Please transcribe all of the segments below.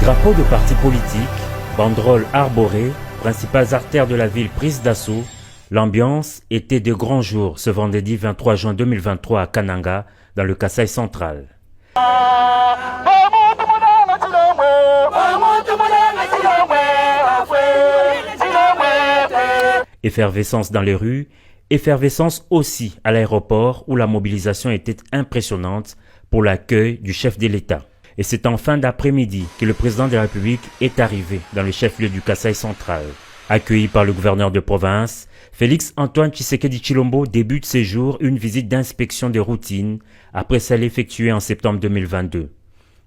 Drapeaux de partis politiques, banderoles arborées, principales artères de la ville prises d'assaut, l'ambiance était de grand jour ce vendredi 23 juin 2023 à Kananga, dans le Kasaï central. Effervescence dans les rues, effervescence aussi à l'aéroport où la mobilisation était impressionnante pour l'accueil du chef de l'État. Et c'est en fin d'après-midi que le président de la République est arrivé dans le chef-lieu du Kasaï central. Accueilli par le gouverneur de province, Félix Antoine Tshisekedi Tshilombo débute ses jours une visite d'inspection de routine après celle effectuée en septembre 2022.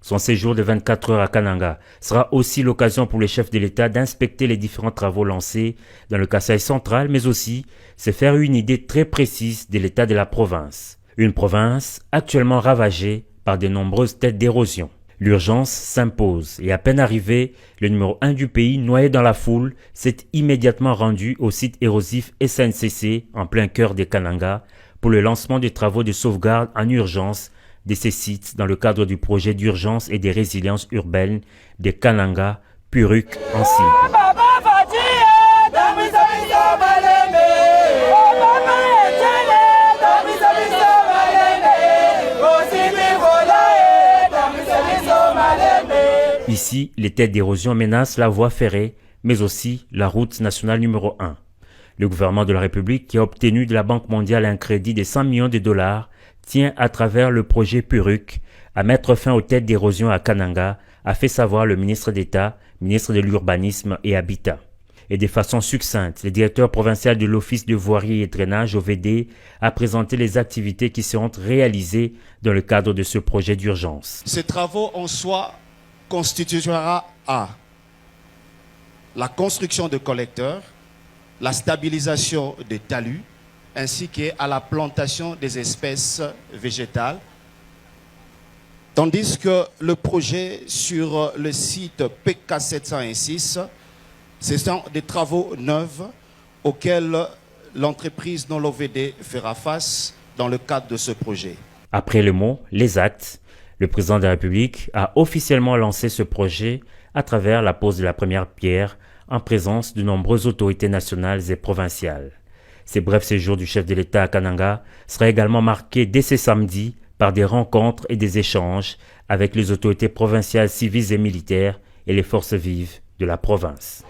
Son séjour de 24 heures à Kananga sera aussi l'occasion pour le chef de l'État d'inspecter les différents travaux lancés dans le Kasaï central, mais aussi se faire une idée très précise de l'état de la province. Une province actuellement ravagée par de nombreuses têtes d'érosion. L'urgence s'impose et à peine arrivé, le numéro 1 du pays, noyé dans la foule, s'est immédiatement rendu au site érosif SNCC en plein cœur de Kananga pour le lancement des travaux de sauvegarde en urgence de ces sites dans le cadre du projet d'urgence et de résilience urbaine de Kananga, Puruk en cible. Ici, les têtes d'érosion menacent la voie ferrée, mais aussi la route nationale numéro 1. Le gouvernement de la République, qui a obtenu de la Banque mondiale un crédit de 100 millions de dollars, tient à travers le projet Puruk à mettre fin aux têtes d'érosion à Kananga, a fait savoir le ministre d'État, ministre de l'Urbanisme et Habitat. Et de façon succincte, le directeur provincial de l'Office de voirie et drainage OVD a présenté les activités qui seront réalisées dans le cadre de ce projet d'urgence. Ces travaux en soi constituera à la construction de collecteurs, la stabilisation des talus, ainsi qu'à la plantation des espèces végétales. Tandis que le projet sur le site PK 706, ce sont des travaux neufs auxquels l'entreprise non l'OVD fera face dans le cadre de ce projet. Après le mot, les actes, le président de la République a officiellement lancé ce projet à travers la pose de la première pierre en présence de nombreuses autorités nationales et provinciales. Ces brefs séjours du chef de l'État à Kananga sera également marqué dès ce samedi par des rencontres et des échanges avec les autorités provinciales civiles et militaires et les forces vives de la province.